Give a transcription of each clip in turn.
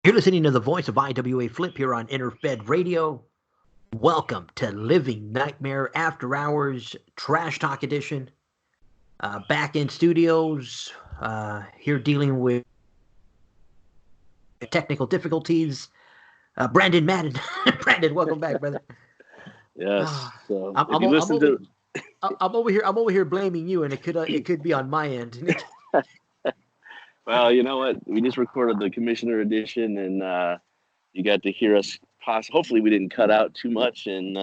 You're listening to the voice of IWA Flip here on Interfed Radio. Welcome to Living Nightmare After Hours Trash Talk Edition. Back in studios, here dealing with technical difficulties. Brandon Madden. Brandon, welcome back, brother. Yes. So I'm over here blaming you, and it could be on my end. Well, you know what? We just recorded the Commissioner edition, and you got to hear us. Hopefully, we didn't cut out too much, and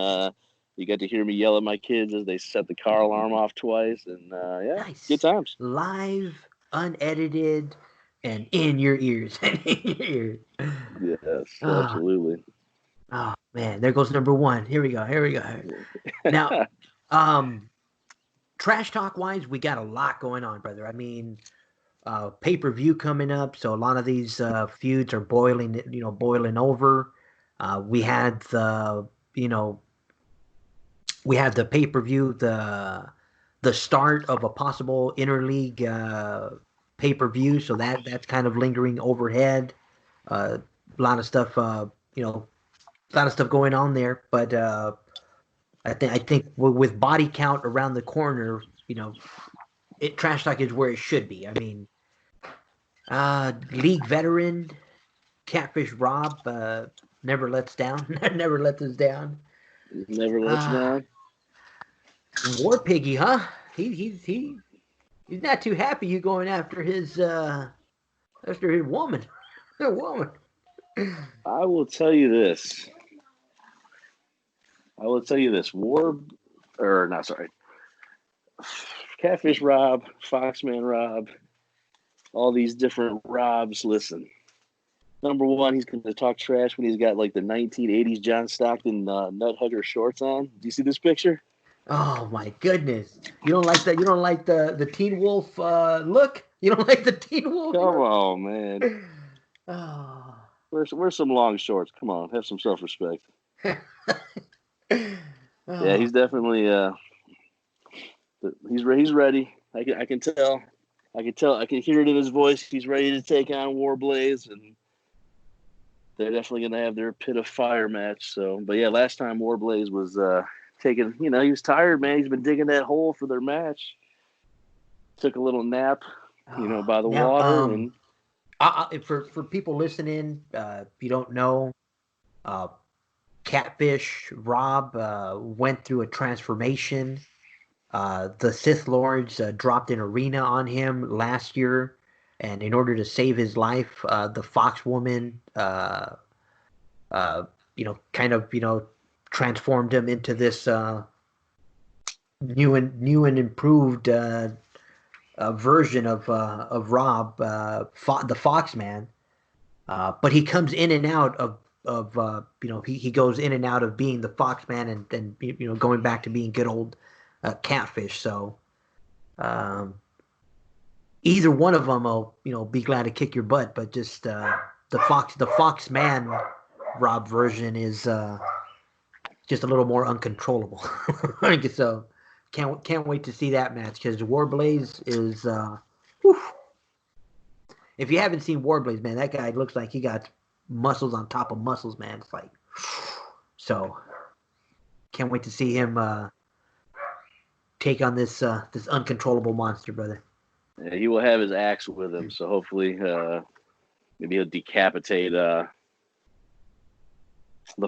you got to hear me yell at my kids as they set the car alarm off twice. And yeah, Nice. Good times. Live, unedited, and in your ears. Yes, absolutely. Oh man, there goes number one. Here we go. Now, trash talk wise, we got a lot going on, brother. I mean, pay-per-view coming up, so a lot of these feuds are boiling over. We had the pay-per-view, the start of a possible interleague pay-per-view, so that's kind of lingering overhead. A lot of stuff, going on there, but I think with body count around the corner, trash talk is where it should be. I mean, league veteran Catfish Rob never lets down. Never lets us down. Never lets down. War Piggy, huh? He's not too happy you going after his woman. The woman. I will tell you this. Catfish Rob, Foxman Rob, all these different Robs. Listen, number one, he's going to talk trash when he's got like the 1980s John Stockton nut hugger shorts on. Do you see this picture? Oh my goodness! You don't like that? You don't like the Teen Wolf look? You don't like the Teen Wolf? Come on, man. Oh. Wear some long shorts. Come on, have some self-respect. Yeah, he's definitely he's ready. I can tell. I can hear it in his voice. He's ready to take on Warblaze, and they're definitely going to have their pit of fire match. So, but yeah, last time Warblaze was taking, he was tired, man. He's been digging that hole for their match. Took a little nap, by the water. And for people listening, if you don't know, Catfish Rob went through a transformation. The Sith Lords dropped an arena on him last year, and in order to save his life, the Fox woman, transformed him into this new and improved version of Rob, the Fox man. But he comes in and out of he goes in and out of being the Fox man and then going back to being good old Catfish. So either one of them will be glad to kick your butt, but just the Fox man Rob version is just a little more uncontrollable. So can't wait to see that match, because Warblaze is if you haven't seen Warblaze, man, that guy looks like he got muscles on top of muscles, man. It's like, so can't wait to see him take on this uncontrollable monster, brother. Yeah, he will have his axe with him, so hopefully maybe he'll decapitate the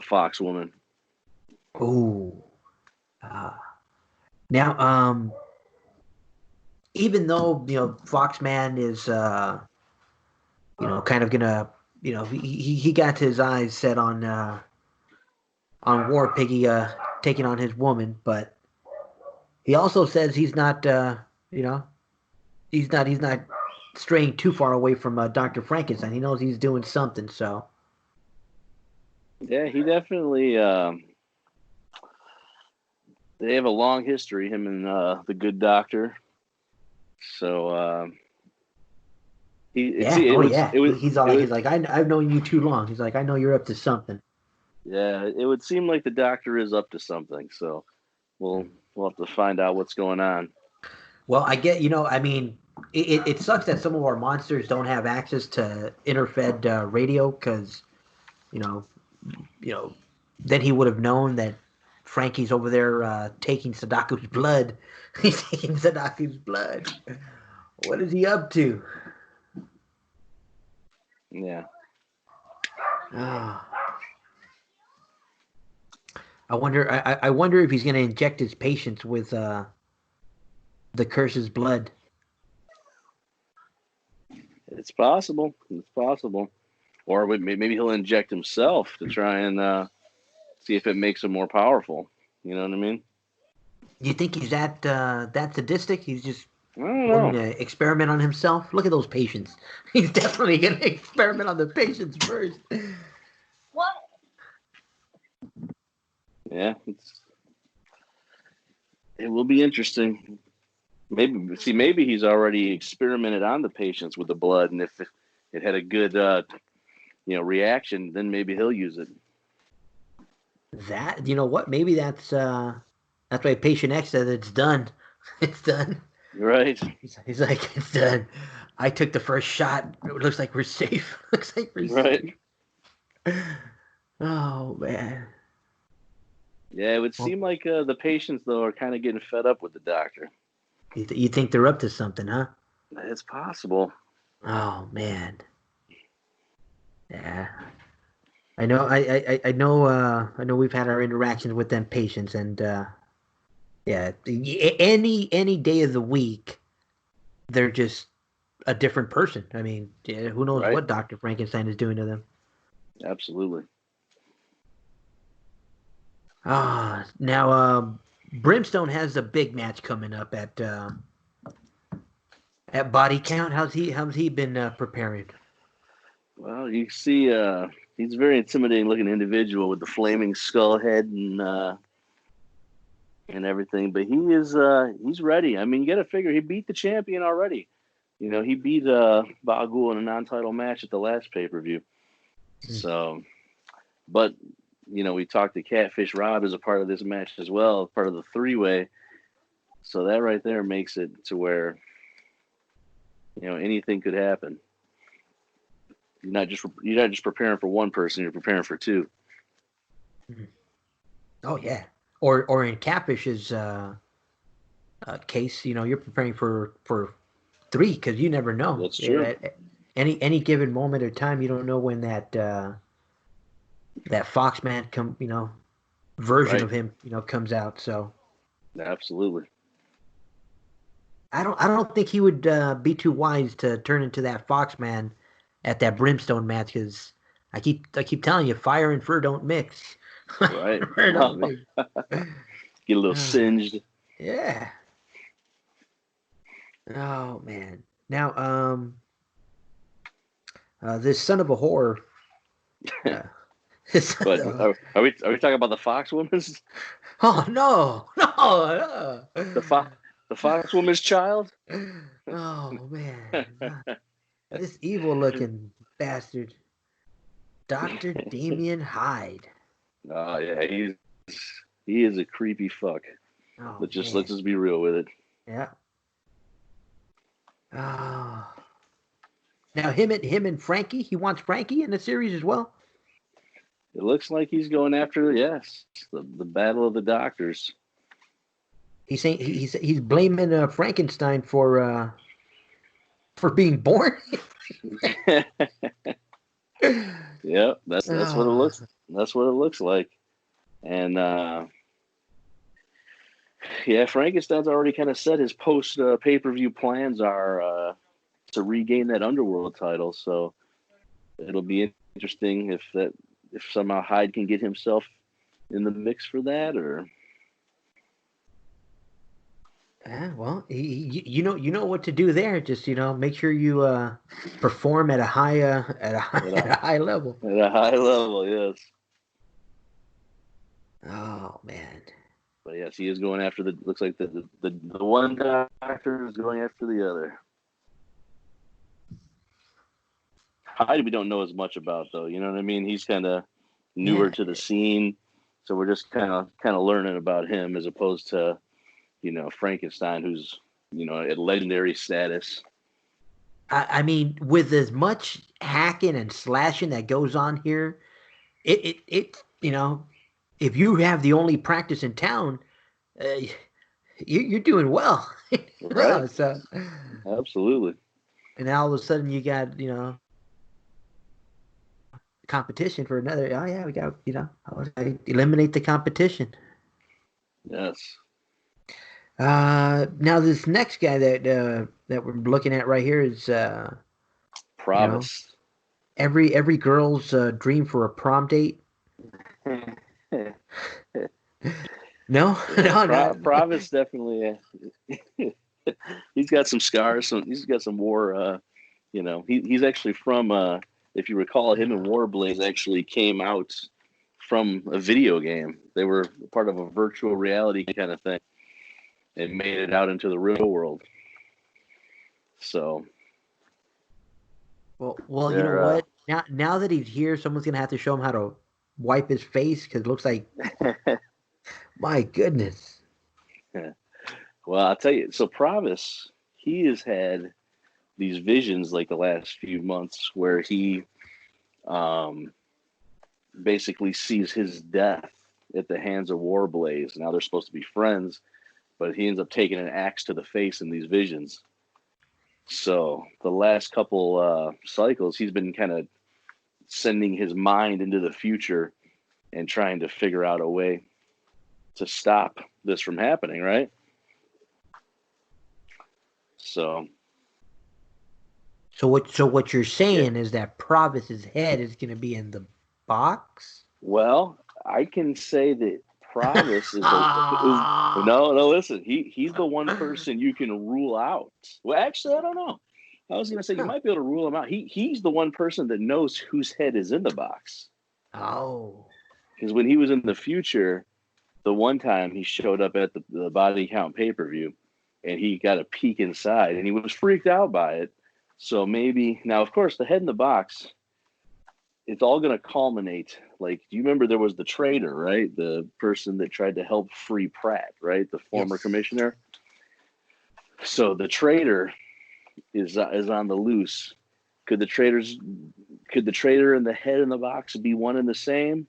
Fox woman. Ooh. Now, even though Foxman is kind of gonna he got his eyes set on War Piggy taking on his woman, but he also says he's not he's not straying too far away from Dr. Frankenstein. He knows he's doing something. So yeah, he definitely. They have a long history, him and the Good Doctor. So he's like, I've known you too long. He's like, I know you're up to something. Yeah, it would seem like the Doctor is up to something. So we'll have to find out what's going on. Well, I get, I mean, it sucks that some of our monsters don't have access to interfed radio because you know you know then he would have known that Frankie's over there taking Sadaku's blood. He's taking Sadaku's blood. What is he up to? Yeah. Oh, I wonder if he's going to inject his patients with the curse's blood. It's possible. It's possible. Or maybe he'll inject himself to try and see if it makes him more powerful. You know what I mean? Do you think he's that sadistic? He's just I don't willing know. to experiment on himself. Look at those patients. He's definitely going to experiment on the patients first. Yeah, it will be interesting. Maybe he's already experimented on the patients with the blood, and if it had a good reaction, then maybe he'll use it. That, you know what? Maybe that's why Patient X said it's done. It's done. Right. He's like, it's done. I took the first shot. It looks like we're safe. Looks like we're Right. safe. Oh man. Yeah, it would Well, seem like the patients though are kind of getting fed up with the doctor. you think they're up to something, huh? It's possible. Oh man. Yeah. I know we've had our interactions with them patients and yeah, any day of the week they're just a different person. I mean, yeah, who knows Right. what Dr. Frankenstein is doing to them. Absolutely. Now Brimstone has a big match coming up at Body Count. How's he been preparing? Well, you see, he's a very intimidating looking individual with the flaming skull head and everything. But he's ready. I mean, you got to figure he beat the champion already. You know, he beat Bagul in a non-title match at the last pay-per-view. Mm. So, but we talked to Catfish Rob as a part of this match as well, part of the three-way. So that right there makes it to where anything could happen. You're not just preparing for one person; you're preparing for two. Mm. Oh yeah. Or in Catfish's case, you're preparing for three because you never know. That's true. At any given moment of time, you don't know when that Foxman version Right. of him comes out. So Absolutely. I don't think he would be too wise to turn into that Foxman at that Brimstone match because I keep telling you, fire and fur don't mix. Right. Fur don't No. mix. Get a little Ah, singed. yeah. Oh man. Now this son of a whore. Uh, this, But are we talking about the Fox woman's oh no, no. the Fox the Fox woman's child? Oh man. This evil looking bastard. Dr. Damien Hyde. Oh yeah, he is a creepy fuck. Oh Let's man. just be real with it. Yeah. Oh. Now him and Frankie, he wants Frankie in the series as well. It looks like he's going after the battle of the doctors. He's saying he's blaming Frankenstein for being born. Yeah, that's what it Oh, looks. That's what it looks like. And yeah, Frankenstein's already kind of said his post pay-per-view plans are to regain that underworld title. So it'll be interesting if somehow Hyde can get himself in the mix for that, or yeah, well, you know what to do there. Just make sure you perform at a high at at a a high level. at a high level. Yes, Oh man. but yes, he is going after the. Looks like the one doctor is going after the other. Hyde we don't know as much about though. You know what I mean? He's kind of newer Yeah. to the scene, so we're just kind of learning about him as opposed to Frankenstein, who's at legendary status. I mean, with as much hacking and slashing that goes on here, if you have the only practice in town, uh, you're doing well. Right? So, Absolutely. and all of a sudden you got competition for another. Oh yeah, we got eliminate the competition. Yes. Now this next guy that we're looking at right here is you know Provis. every girl's dream for a prom date. No, Yeah, no, not. Provis definitely. He's got some scars. He's got some war. He's actually from. If you recall, him and Warblaze actually came out from a video game. They were part of a virtual reality kind of thing and made it out into the real world. So Well, you know they're. what? Now that he's here, someone's gonna have to show him how to wipe his face because it looks like, my goodness. Well, I'll tell you. So Provis, he has had these visions like the last few months where he um, basically sees his death at the hands of Warblaze. Now they're supposed to be friends, but he ends up taking an axe to the face in these visions. So the last couple cycles, he's been kind of sending his mind into the future and trying to figure out a way to stop this from happening, right? So So what you're yeah. saying is that Provis's head is gonna be in the box? Well, I can say that Provis is no. Listen, he's the one person you can rule out. Well, actually, I don't know. I was going to say you Huh. might be able to rule him out. He's the one person that knows whose head is in the box. Oh. Because when he was in the future, the one time he showed up at the body count pay per view, and he got a peek inside, and he was freaked out by it. So maybe now, of course, the head in the box, it's all going to culminate. Like, do you remember there was the traitor, right? The person that tried to help free Pratt, right? The former Yes. commissioner. So the traitor is on the loose. Could the traitor and the head in the box be one and the same?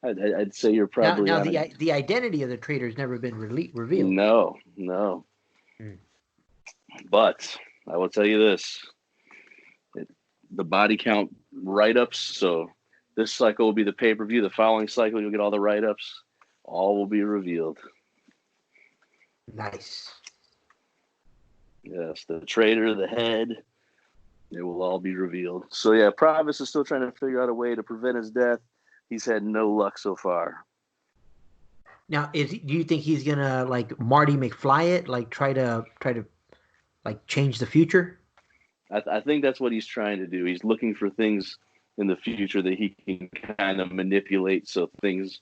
I'd say you're Now, probably now on a the identity of the traitor has never been revealed. no. Hmm. But I will tell you this: the body count write ups. So this cycle will be the pay per view. The following cycle, you'll get all the write ups. All will be revealed. Nice. Yes, the traitor, the head, it will all be revealed. So yeah, Provis is still trying to figure out a way to prevent his death. He's had no luck so far. Now, do you think he's gonna like Marty McFly it, like try to like change the future? I think that's what he's trying to do. He's looking for things in the future that he can kind of manipulate so things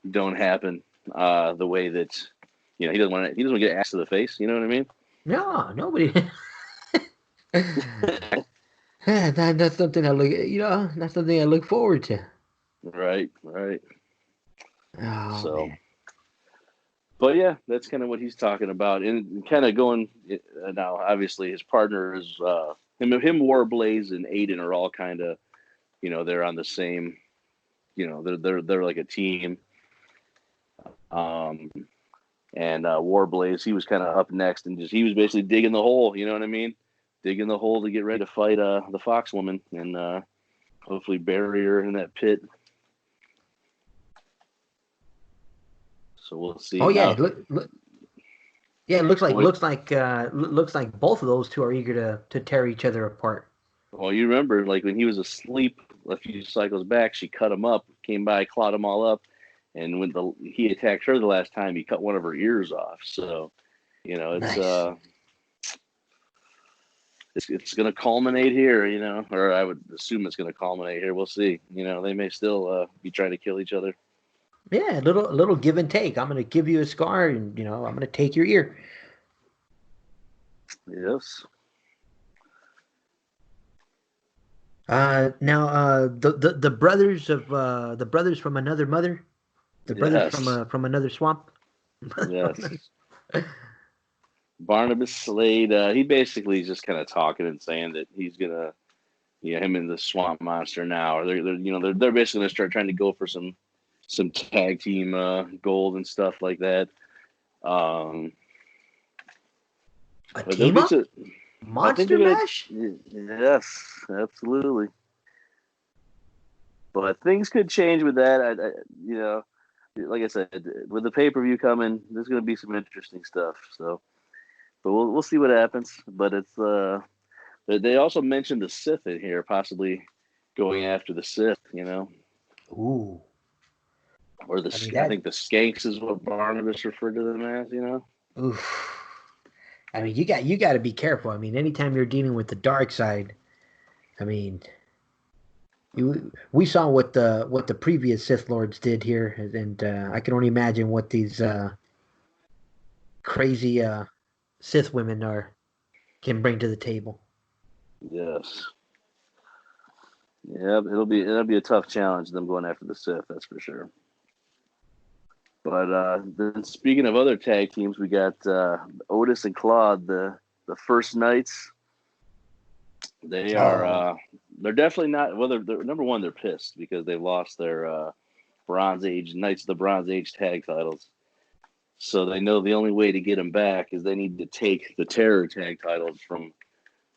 don't happen the way that he doesn't want to. He doesn't want to get asked to the face. You know what I mean? No, nobody. That's something that's something I look forward to. Right, right. Oh So, man. but yeah, that's kind of what he's talking about, and kind of going now. Obviously, his partner is him, Warblaze, and Aiden are all kind of they're on the same. They're like a team. Um, and Warblaze, he was kind of up next, and he was basically digging the hole. You know what I mean? Digging the hole to get ready to fight the Fox woman and hopefully bury her in that pit. So we'll see Oh yeah. now. Yeah. It looks like Well, both of those two are eager to tear each other apart. you remember like when he was asleep a few cycles back, she cut him up, came by, clawed him all up, and when he attacked her the last time, he cut one of her ears off. So it's Nice. it's going to culminate here, or I would assume it's going to culminate here. We'll see. They may still be trying to kill each other. Yeah, a little give and take. I'm gonna give you a scar, and I'm gonna take your ear. Yes. Now, the brothers from another mother, the brothers Yes. from another swamp. Yes. Barnabas Slade. He basically is just kind of talking and saying that he's gonna, him and the Swamp Monster now, or they're basically gonna start trying to go for some tag team gold and stuff like that. Um, A but there'll team be up? some. I think Monster they're gonna. Mash? Yes, absolutely. But things could change with that. Like I said, with the pay per view coming, there's going to be some interesting stuff. So, but we'll see what happens. But it's they also mentioned the Sith in here, possibly going after the Sith. Ooh. Or I mean I that think the Skanks is what Barnabas referred to them as. oof. I mean you got to be careful. I mean anytime you're dealing with the dark side, I mean we saw what the previous Sith Lords did here, and I can only imagine what these crazy Sith women are can bring to the table. Yes. Yeah, it'll be a tough challenge them going after the Sith. That's for sure. But then speaking of other tag teams, we got Otis and Claude, the First Knights. They are Oh, they're definitely not. Well, they're number one. They're pissed because they lost their Bronze Age Knights of the Bronze Age tag titles. So they know the only way to get them back is they need to take the Terror tag titles from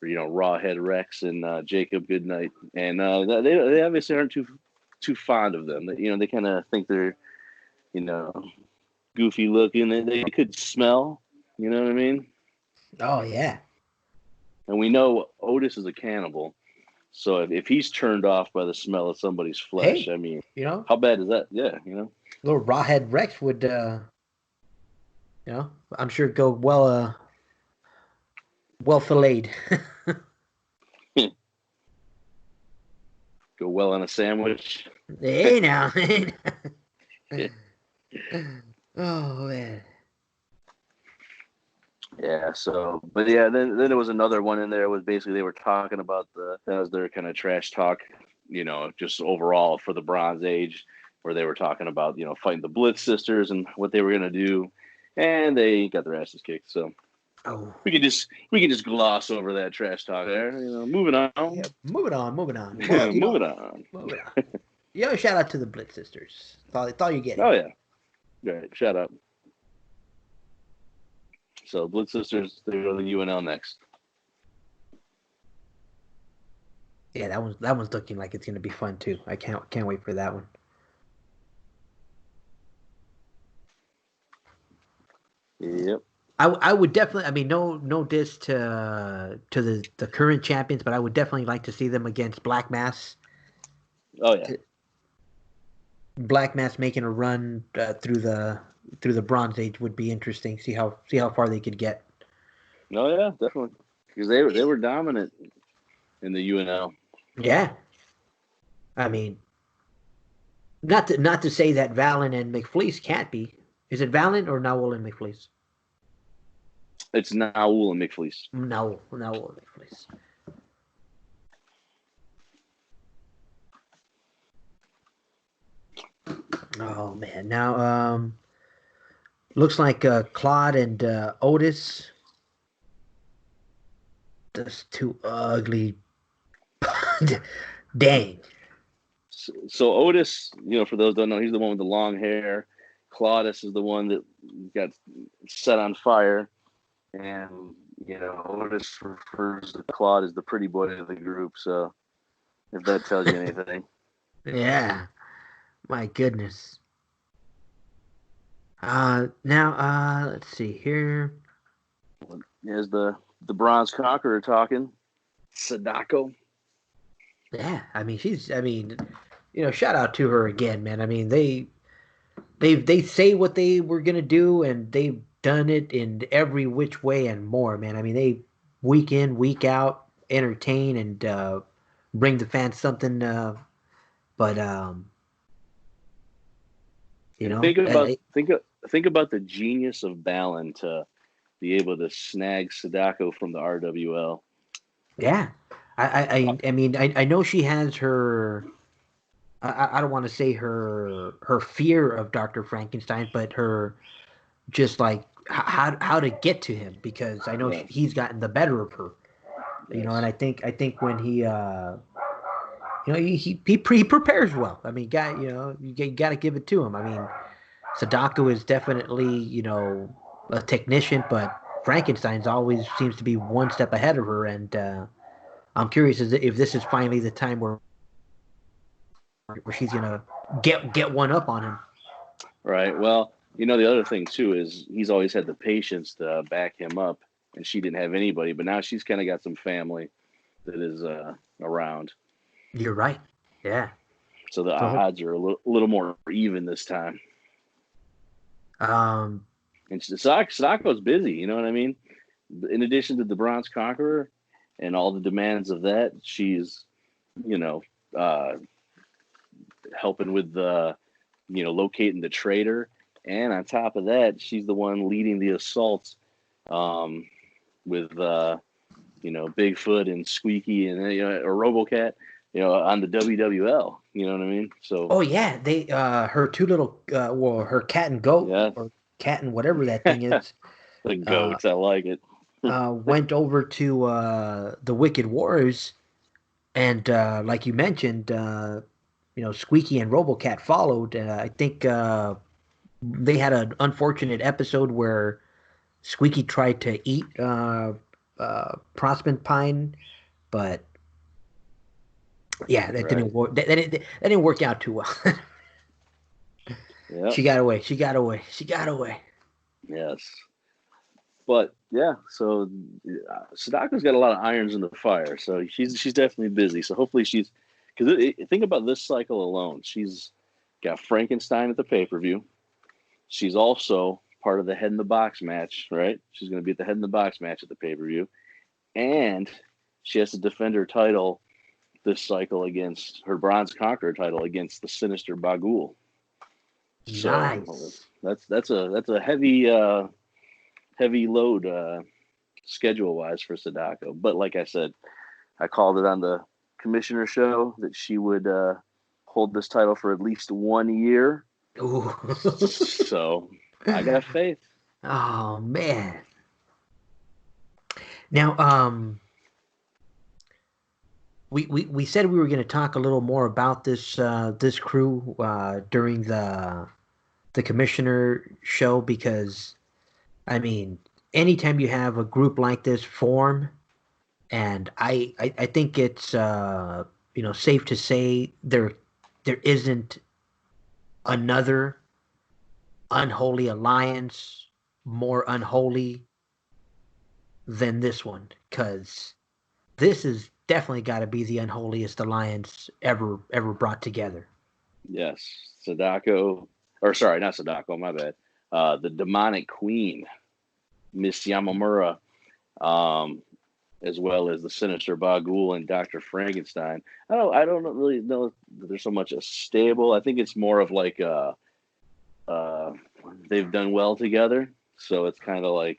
Rawhead Rex and Jacob Goodnight, and they obviously aren't too fond of them. They kind of think they're you know goofy looking. They could smell. You know what I mean? oh yeah. And we know Otis is a cannibal. So if he's turned off by the smell of somebody's flesh, Hey, I mean, you know, how bad is that? Yeah. little rawhead Rex would, I'm sure go well filleted. Go well on a sandwich. Hey now. Oh man. Yeah. So, but yeah, then there was another one in there. It was basically they were talking about that was their kind of trash talk, just overall for the Bronze Age, where they were talking about fighting the Blitz sisters and what they were gonna do, and they got their asses kicked. So Oh. we can just gloss over that trash talk there. Moving Yeah, on. moving on. Well, Moving on. moving on. Shout out to the Blitz sisters. That's all you're getting. Oh yeah. Right. Shut up. So Blitz Sisters, they go to the UNL next. Yeah, that one's looking like it's gonna be fun too. I can't wait for that one. Yep. I would definitely. I mean, no diss to the current champions, but I would definitely like to see them against Black Mass. Oh yeah. Black Mass making a run through the Bronze Age would be interesting. See how far they could get. Oh yeah, definitely. Because they were dominant in the UNL. Yeah, I mean, not to say that Valen and McFleece can't be. Is it Valen or Nowell and McFleece? It's Naul and McFleece. Nowell and McFleece. Oh man, now looks like Claude and Otis. That's too ugly. Dang. So Otis, for those who don't know, he's the one with the long hair. Claudius is the one that got set on fire, and Otis refers to Claude as the pretty boy of the group. So if that tells you anything. Yeah, my goodness. Now, let's see here. As the Bronze Conqueror talking, Sadako. Yeah, I mean, shout out to her again, man. I mean, they say what they were gonna do, and they've done it in every which way and more, man. I mean, they week in, week out, entertain and bring the fans something. But you And know, think about the genius of Balin to be able to snag Sadako from the RWL. yeah. I mean, I know she has her. I don't want to say her fear of Dr. Frankenstein, but her just like how to get to him, because I know Yes. he's gotten the better of her. And Yes. I think when he he prepares well. I mean, you got to give it to him. I mean, Sadako is definitely a technician, but Frankenstein's always seems to be one step ahead of her, and I'm curious if this is finally the time where she's gonna get one up on him. Right. Well, the other thing too is he's always had the patience to back him up, and she didn't have anybody. But now she's kind of got some family that is around, You're right. Yeah. so the So, odds are a little more even this time. um, And Sadako's busy. You know what I mean? In addition to the Bronze Conqueror and all the demands of that, she's you know uh, helping with the locating the traitor, and on top of that, she's the one leading the assaults um, with Bigfoot and Squeaky and or RoboCat, on the WWL. You know what I mean? So oh yeah, they her two little well, her cat and goat, yeah, or cat and whatever that thing is, the uh, goats, I like it. went over to the Wicked Wars, and like you mentioned, Squeaky and RoboCat followed. I think they had an unfortunate episode where Squeaky tried to eat Prospin Pine, but yeah, that didn't Right. work. That didn't work out too well. Yep. She got away. She got away. She got away. Yes. But yeah, so Sadako's got a lot of irons in the fire, so she's definitely busy. So hopefully she's because think about this cycle alone. She's got Frankenstein at the pay-per-view. She's also part of the Head in the Box match, right? She's going to be at the Head in the Box match at the pay-per-view, and she has to defend her title this cycle against her Bronze Conqueror title against the Sinister Bagul. So Nice. that's a heavy load schedule wise for Sadako. But like I said, I called it on the commissioner show that she would hold this title for at least 1 year. Ooh. So I got faith. Oh man. Now, we said we were going to talk a little more about this crew during the commissioner show, because I mean, anytime you have a group like this form, and I think it's safe to say there isn't another unholy alliance more unholy than this one, because this has definitely got to be the unholiest alliance ever brought together. Yes, Sadako, or sorry, not Sadako, my bad. The demonic queen, Miss Yamamura, um, as well as the sinister Bagul and Dr. Frankenstein. I don't really know that there's so much a stable. I think it's more of like uh, they've done well together, so it's kind of like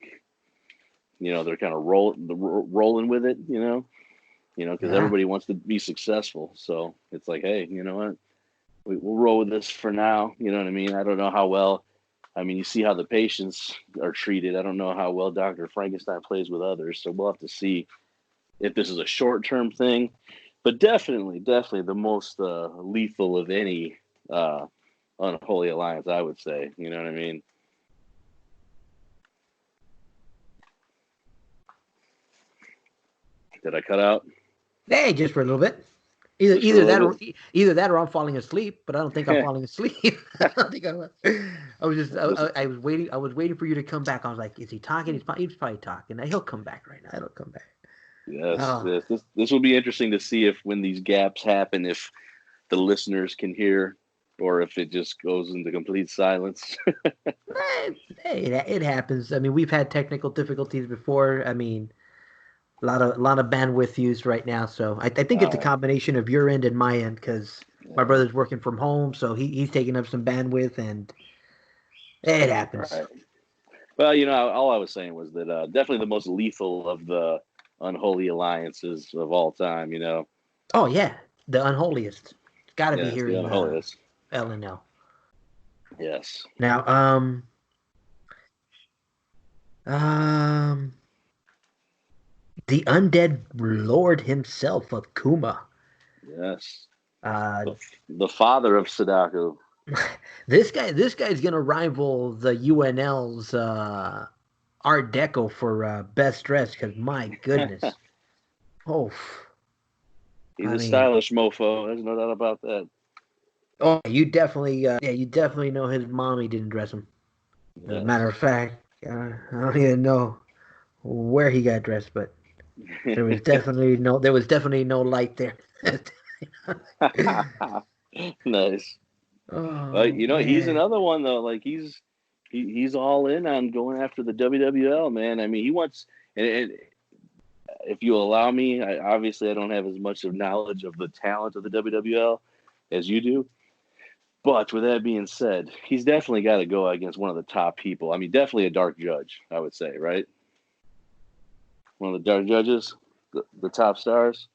they're kind of rolling with it, because Yeah, everybody wants to be successful. So it's like, hey, you know what? We'll roll with this for now. You know what I mean? I don't know how well. I mean, you see how the patients are treated. I don't know how well Dr. Frankenstein plays with others. So we'll have to see if this is a short term thing. But definitely the most lethal of any unholy alliance, I would say. You know what I mean? Did I cut out? hey, just for a little bit. Just for a little Either that or I'm falling asleep, but I don't think I'm bit? falling asleep. I don't think I was just Listen, I was waiting. I was waiting for you to come back. I was like, is he talking? He's probably talking. He'll come back right now. He'll come back. yes, Oh, this will be interesting to see if when these gaps happen, if the listeners can hear, or if it just goes into complete silence. hey, it happens. I mean, we've had technical difficulties before. I mean, a lot of bandwidth used right now. So I think it's a uh, combination of your end and my end, because my yeah, brother's working from home, so he's taking up some bandwidth, and it happens. right. Well, all I was saying was that definitely the most lethal of the unholy alliances of all time. Oh yeah, the unholiest. It's got to be Yes, here the in unholiest. LNL. Yes. Now, Um, the undead lord himself of Kuma. Yes, Uh, the father of Sadako. this guy's gonna rival the UNL's Art Deco for best dress. Because my goodness, oh, He's I a mean, stylish mofo. There's no doubt about that. oh, you definitely, yeah, you definitely know his mommy didn't dress him. As a matter Yes. of fact, I don't even know where he got dressed, but there was definitely no light there. Nice. Oh He's man. another one though. Like he's all in on going after the WWL, man. I mean, he wants. And if you allow me, obviously I don't have as much of knowledge of the talent of the WWL as you do. But with that being said, he's definitely got to go against one of the top people. I mean, definitely a dark judge, I would say, right? One of the dark judges, the top stars.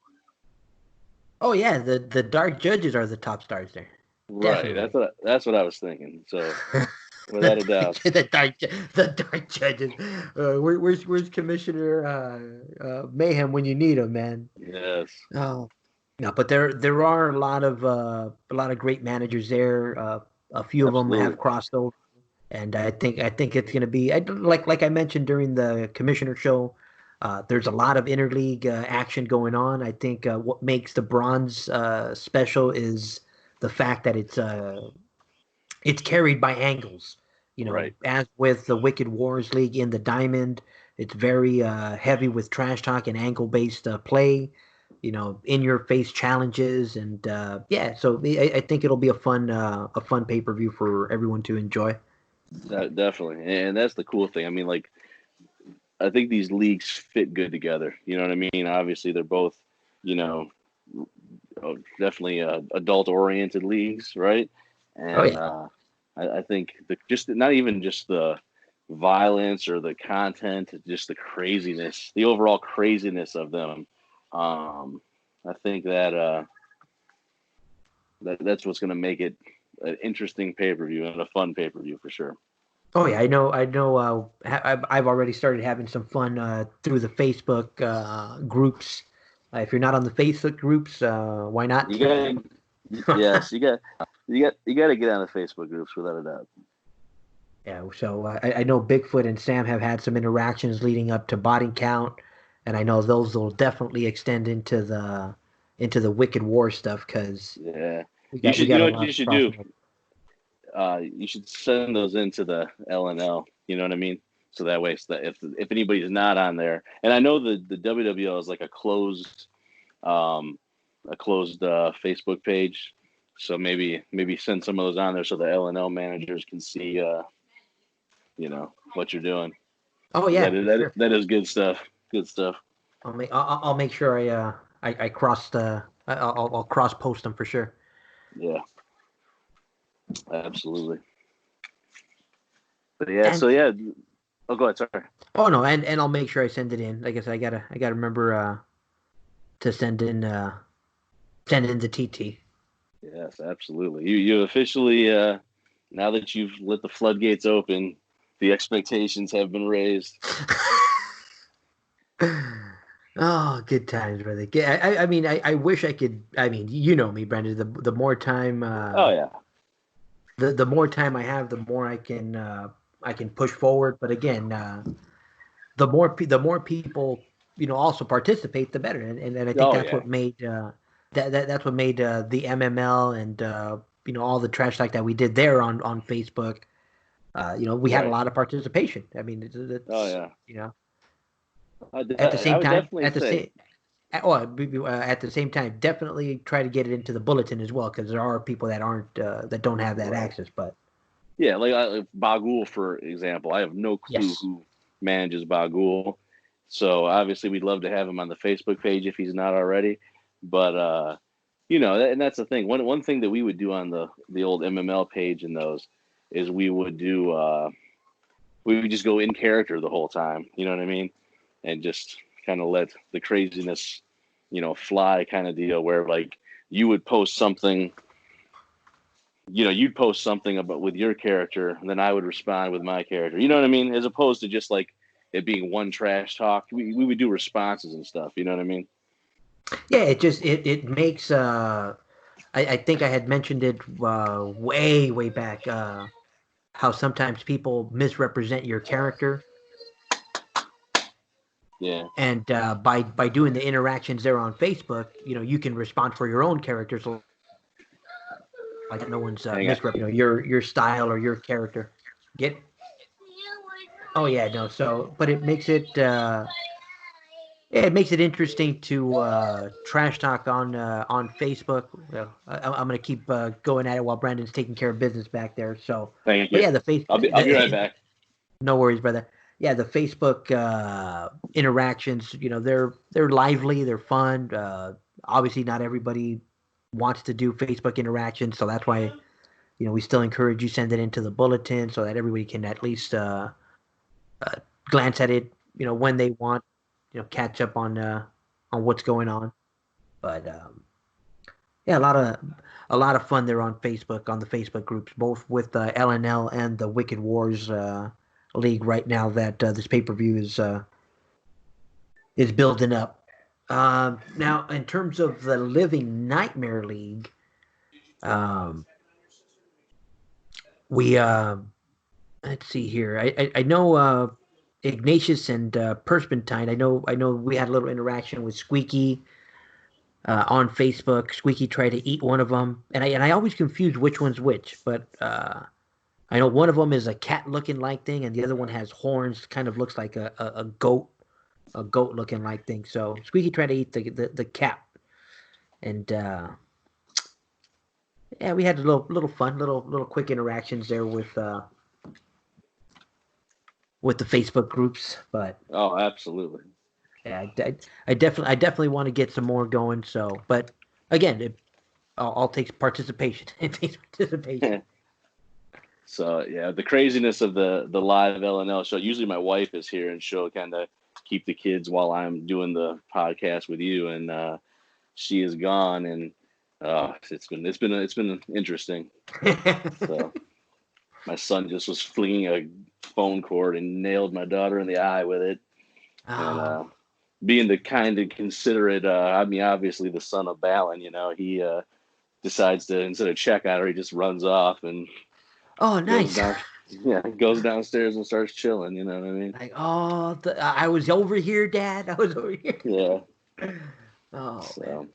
Oh yeah, the dark judges are the top stars there. Right. Definitely. That's what I was thinking. So without a doubt. The dark judges. Where's Commissioner Mayhem when you need him, man? Yes. Oh, no, but there are a lot of great managers there. A few of them have Absolutely. crossed over, and I think it's going to be like I mentioned during the commissioner show. There's a lot of interleague action going on. I think what makes the bronze special is the fact that it's carried by angles. You know, Right. as with the Wicked Wars League in the Diamond, it's very heavy with trash talk and angle based play. You know, in your face challenges and yeah. So I think it'll be a fun pay per view for everyone to enjoy. Definitely. And that's the cool thing. I mean, like I think these leagues fit good together. You know what I mean? Obviously, they're both, you know, definitely adult oriented leagues, right? Oh And yeah. I think just not even just the violence or the content, just the craziness, the overall craziness of them. I think that's what's going to make it an interesting pay per view and a fun pay per view for sure. Oh yeah, I know. I've already started having some fun through the Facebook groups. If you're not on the Facebook groups, why You not? got yes, you got to get on the Facebook groups without a doubt. Yeah, so I know Bigfoot and Sam have had some interactions leading up to body count, and I know those will definitely extend into the Wicked War stuff because Yeah, we you got know a what lot you of should do. crossover. You should send those into the LNL. You know what I mean? So that way, so that if anybody's not on there, and I know the WWL is like um, a closed Facebook page. So maybe send some of those on there so the LNL managers can see what you're doing. Oh 'Cause yeah, for sure. that is good stuff. Good stuff. I'll make sure I cross I'll cross post them for sure. Yeah, absolutely. But yeah, And so yeah. Oh, go ahead. Sorry. oh no, and I'll make sure I send it in. Like I said, I gotta remember to send in the TT. Yes, absolutely. You officially now that you've let the floodgates open, the expectations have been raised. Oh, good times, brother. I mean, I wish I could. I mean, you know me, Brendan. The more time, Oh yeah, the more time I have, the more I can push forward. But again, the more people also participate, the better. And I think oh that's yeah, what made that's what made the MML and all the trash talk that we did there on Facebook. We had a right. lot of participation. I mean, Oh it's yeah. at the I same would time, definitely say, at the same time, definitely try to get it into the bulletin as well because there are people that aren't that don't have that right. access. But Yeah, like Bagul, for example. I have no clue yes, who manages Bagul. So obviously, we'd love to have him on the Facebook page if he's not already. But and that's the thing. One thing that we would do on the old MML page in those is we would just go in character the whole time. You know what I mean? And just kind of let the craziness, fly kind of deal. Where like you would post something, you'd post something about with your character, and then I would respond with my character. You know what I mean? As opposed to just like it being one trash talk. We would do responses and stuff. You know what I mean? Yeah, it makes I think I had mentioned it way back how sometimes people misrepresent your character, Yeah. and by doing the interactions there on Facebook, you can respond for your own characters like no one's Hang on. misrep your style or your character. Get Oh yeah, no. So, but it makes it yeah, it makes it interesting to trash talk on Facebook. Well, I'm gonna keep going at it while Brandon's taking care of business back there. So, Thank but you. yeah, the face I'll be right back. no worries, brother. Yeah, the Facebook interactions, they're lively, they're fun. Obviously, not everybody wants to do Facebook interactions, so that's why we still encourage you send it into the bulletin so that everybody can at least uh, glance at it, when they want, catch up on what's going on. But yeah, a lot of fun there on Facebook on the Facebook groups, both with LNL and the Wicked Wars League right now that this pay-per-view is building up. Now, in terms of the Living Nightmare League, um, we let's see here. I know Ignatius and Perspentine. I know we had a little interaction with Squeaky on Facebook. Squeaky tried to eat one of them, and I always confuse which one's which. But I know one of them is a cat-looking like thing, and the other one has horns. Kind of looks like a goat, a goat-looking like thing. So Squeaky tried to eat the cat, and yeah, we had a little fun, little quick interactions there with the Facebook groups. But Oh, absolutely. yeah, I definitely want to get some more going. So, but again, it all takes participation. It takes participation. So yeah, the craziness of the live LNL show. Usually my wife is here and she'll kind of keep the kids while I'm doing the podcast with you, and she is gone, and it's been interesting. So my son just was flinging a phone cord and nailed my daughter in the eye with it, and Oh, being the kind and considerate, I mean, obviously the son of Balin, he decides to, instead of check on her, he just runs off and oh, goes nice. down, yeah, goes downstairs and starts chilling. You know what I mean? Like, oh, I was over here, Dad. I was over here. Yeah. Oh man. So,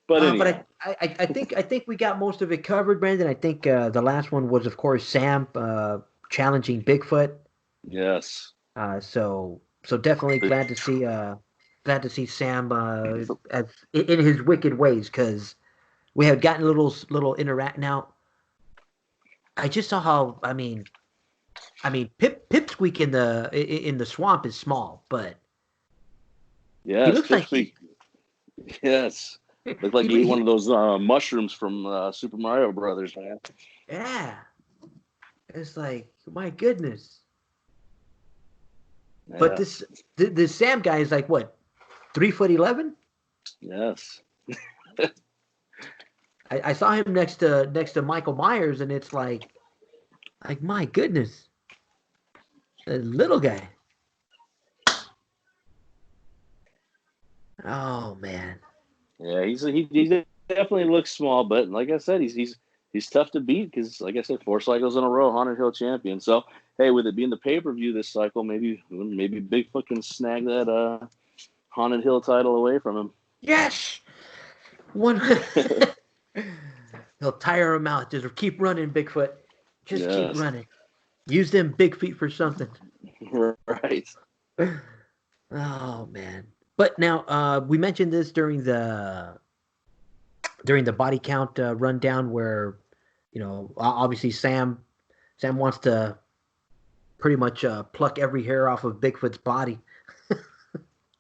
but But anyhow, I think we got most of it covered, Brandon. I think the last one was, of course, Sam challenging Bigfoot. yes. So definitely glad to see Sam as in his wicked ways, because we had gotten a little interact. Now I just saw how I mean Pipsqueak in the swamp is small, but he Yes, looks like he Pipsqueak. Yes. Looked like he ate one of those mushrooms from Super Mario Brothers, man. yeah. It's like, my goodness. But Yeah. this Sam guy is like, what, 3 foot 11? Yes. I saw him next to Michael Myers, and it's like my goodness, a little guy. Oh man. Yeah, he definitely looks small, but like I said, he's tough to beat because, like I said, 4 cycles in a row, Haunted Hill champion. So hey, with it being the pay-per-view this cycle, maybe Bigfoot can snag that Haunted Hill title away from Yes. One. him. He'll tire him out. Just keep running, Bigfoot. Just keep Yes. running. Use them big feet for something. Right. Oh man. But now we mentioned this during the body count rundown, where obviously Sam wants to pretty much pluck every hair off of Bigfoot's body.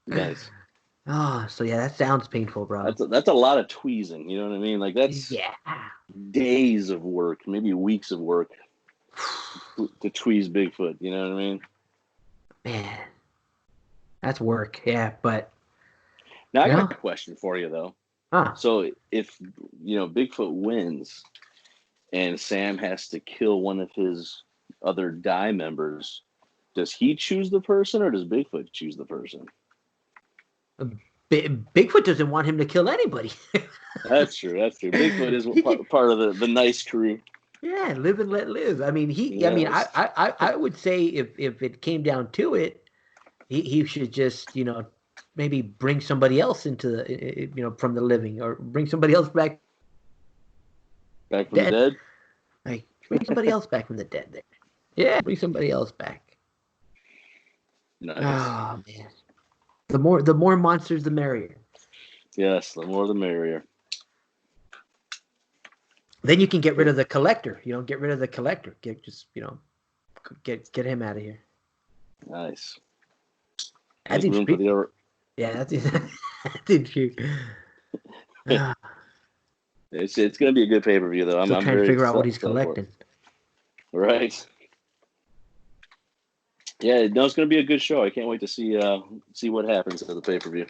Nice. So yeah, that sounds painful, bro. That's a lot of tweezing. You know what I mean? Like that's Yeah. days of work, maybe weeks of work to tweeze Bigfoot. You know what I mean? Man, that's work. Yeah, but Now I you got know, a question for you though. huh? So if Bigfoot wins and Sam has to kill one of his other die members, does he choose the person or does Bigfoot choose the person? Bigfoot doesn't want him to kill anybody. That's true. That's true. Bigfoot is part of the nice crew. Yeah, live and let live. I mean, I mean, Yes. I would say if it came down to it, he should just, maybe bring somebody else into the, from the living, or bring somebody else back Back from the dead. dead. Like, bring somebody else back from the dead there. Yeah, bring somebody else back. Nice. Oh man, the more monsters, the merrier. Yes, the more the merrier. Then you can get rid of the collector. Get rid of the collector. Get him out of here. Nice. That Make seems room for the creepy. other. Yeah, that seems creepy. It's going to be a good pay per view though. Still I'm trying to very figure out what he's excited for it. collecting. Right. Yeah, no, it's going to be a good show. I can't wait to see what happens at the pay per view.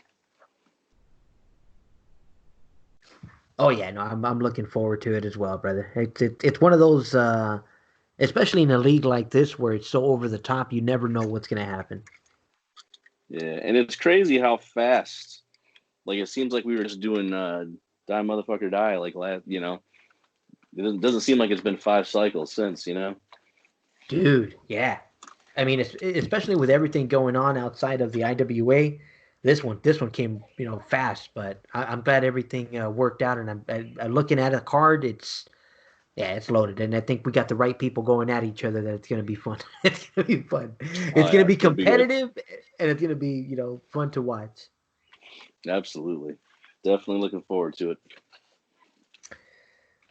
Oh yeah, no, I'm looking forward to it as well, brother. It's one of those, especially in a league like this where it's so over the top, you never know what's gonna happen. Yeah, and it's crazy how fast. Like it seems like we were just doing die motherfucker die like last. It doesn't seem like it's been 5 cycles since. Dude, yeah. I mean, especially with everything going on outside of the IWA, this one came, fast. But I'm glad everything worked out. And I'm looking at a card. It's loaded, and I think we got the right people going at each other. That it's gonna be fun. It's gonna be fun. Oh It's gonna yeah, be it's gonna be good. competitive, and it's gonna be, fun to watch. Absolutely, definitely looking forward to it.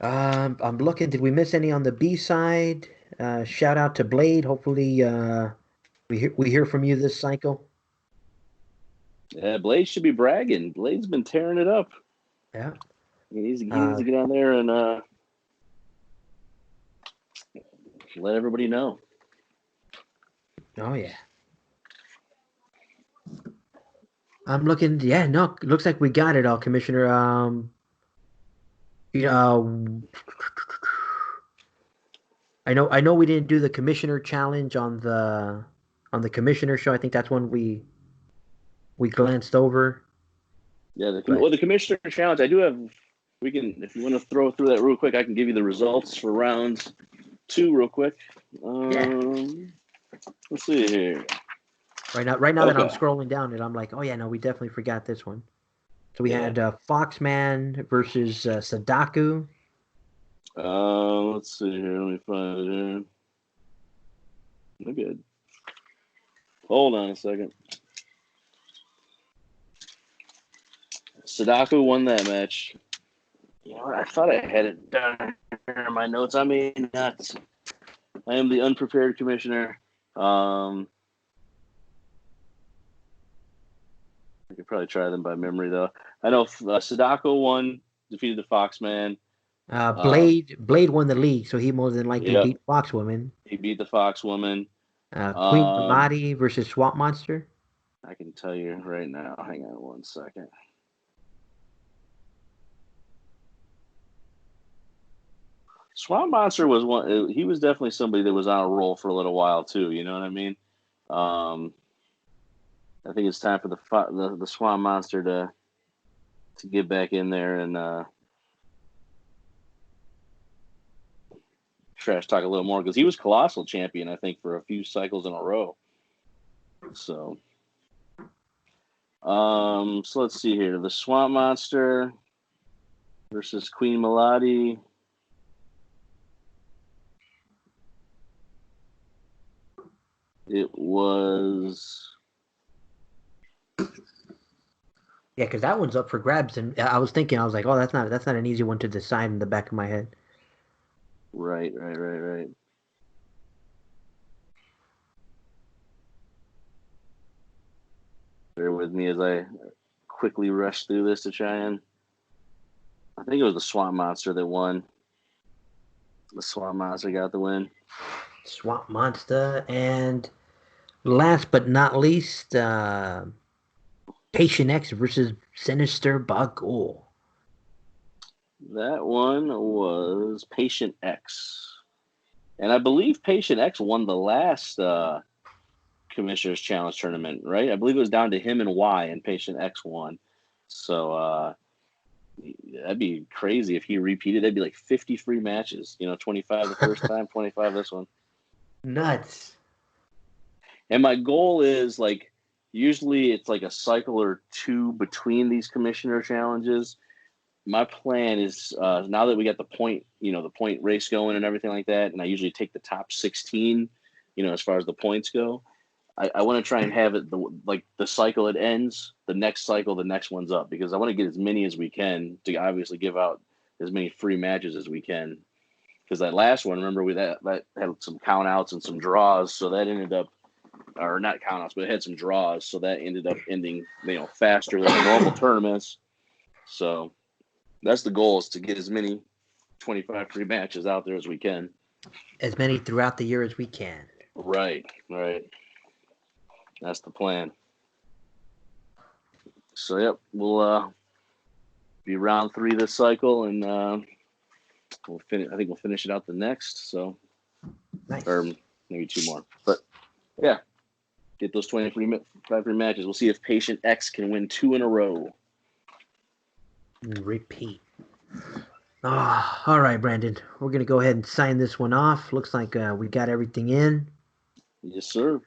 I'm looking. Did we miss any on the B side? Shout out to Blade. Hopefully, we hear from you this cycle. Yeah, Blade should be bragging. Blade's been tearing it up. Yeah. He needs Uh, to get on there and let everybody know. oh yeah. I'm looking. Yeah, no, looks like we got it all, Commissioner. You know, I know we didn't do the Commissioner challenge on the Commissioner show. I think that's one we glanced over, Yeah, but the commissioner challenge. I do have. We can, if you want to throw through that real quick, I can give you the results for round 2 real quick. yeah. Let's see here. Right now that I'm Okay. scrolling down it, I'm like, oh yeah, no, we definitely forgot this one. So we Yeah. had Foxman versus Sadaku. Let's see here. Let me find it here. Maybe. Hold on a second. Sadako won that match. I thought I had it down here in my notes. I may not. I am the unprepared commissioner. I could probably try them by memory though. I know Sadako won, defeated the Foxman. Blade won the league, so he more than likely Yep, beat Foxwoman. he beat the Foxwoman. Queen Um, Maladi versus Swamp Monster. I can tell you right now. Hang on one second. Swamp Monster was one. He was definitely somebody that was on a roll for a little while too. You know what I mean? Um, I think it's time for the Swamp Monster to get back in there and trash talk a little more because he was Colossal champion, I think, for a few cycles in a row. So, so let's see here: the Swamp Monster versus Queen Maladi. It was. Yeah, because that one's up for grabs, and I was thinking, I was like, oh, that's not an easy one to decide in the back of my head. Right. Bear with me as I quickly rush through this to try and. I think it was the Swamp Monster that won. The Swamp Monster got the win. Swamp Monster, and last but not least, Patient X versus Sinister Bagul. That one was Patient X. And I believe Patient X won the last Commissioner's Challenge tournament, right? I believe it was down to him and Y, and Patient X won. So that'd be crazy if he repeated. That'd be like 50 free matches. 25 the first time, 25 this one. Nuts. And my goal is like usually it's like a cycle or two between these Commissioner Challenges. My plan is now that we got the point, the point race going and everything like that, and I usually take the top 16, as far as the points go. I want to try and have it the cycle it ends, the next cycle, the next one's up, because I want to get as many as we can to obviously give out as many free matches as we can. Because that last one, remember, that had some count outs and some draws, so that ended up, or not count outs, but it had some draws, so that ended up ending, faster than the normal tournaments. So that's the goal, is to get as many 25 free matches out there as we can. As many throughout the year as we can. Right. That's the plan. So, yep, we'll be round 3 this cycle, and we'll finish. I think we'll finish it out the next. So, nice. Or maybe 2 more. But yeah, get those 25 free matches. We'll see if Patient X can win 2 in a row. Repeat. All right, Brandon. We're gonna go ahead and sign this one off. Looks like we got everything in. Yes, sir.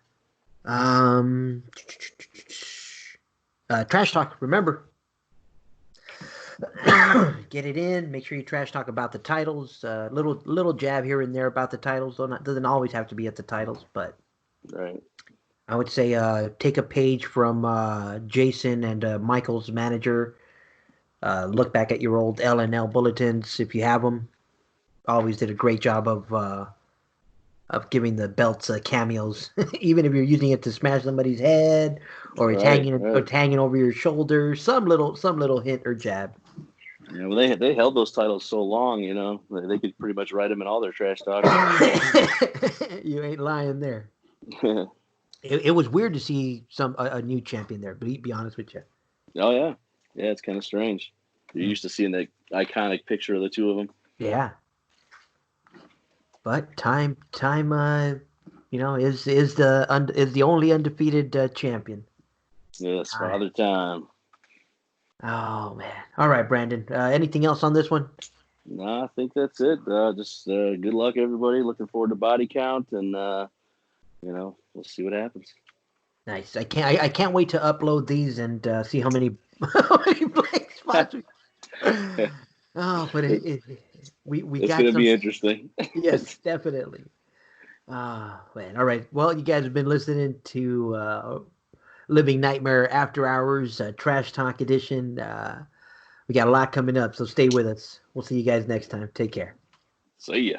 Trash talk. Remember, get it in. Make sure you trash talk about the titles. Little jab here and there about the titles. Doesn't always have to be at the titles, but right. I would say take a page from Jason and Michael's manager. Look back at your old LNL bulletins if you have them. Always did a great job of giving the belts cameos, even if you're using it to smash somebody's head, or it's hanging over your shoulder. Some little hint or jab. Yeah, well, they held those titles so long, they could pretty much write them in all their trash talk. You ain't lying there. It was weird to see a new champion there, but be honest with you. Oh yeah, it's kind of strange. You're used to seeing that iconic picture of the two of them. Yeah. But time, is the only undefeated champion. Yes, Father Time. Oh man! All right, Brandon. Anything else on this one? No, I think that's it. Just good luck, everybody. Looking forward to body count, and we'll see what happens. Nice. I can't wait to upload these and see how many blank spots. But we it's got going to be interesting. Yes, definitely. Man. All right. Well, you guys have been listening to Living Nightmare After Hours Trash Talk Edition. We got a lot coming up, so stay with us. We'll see you guys next time. Take care. See ya.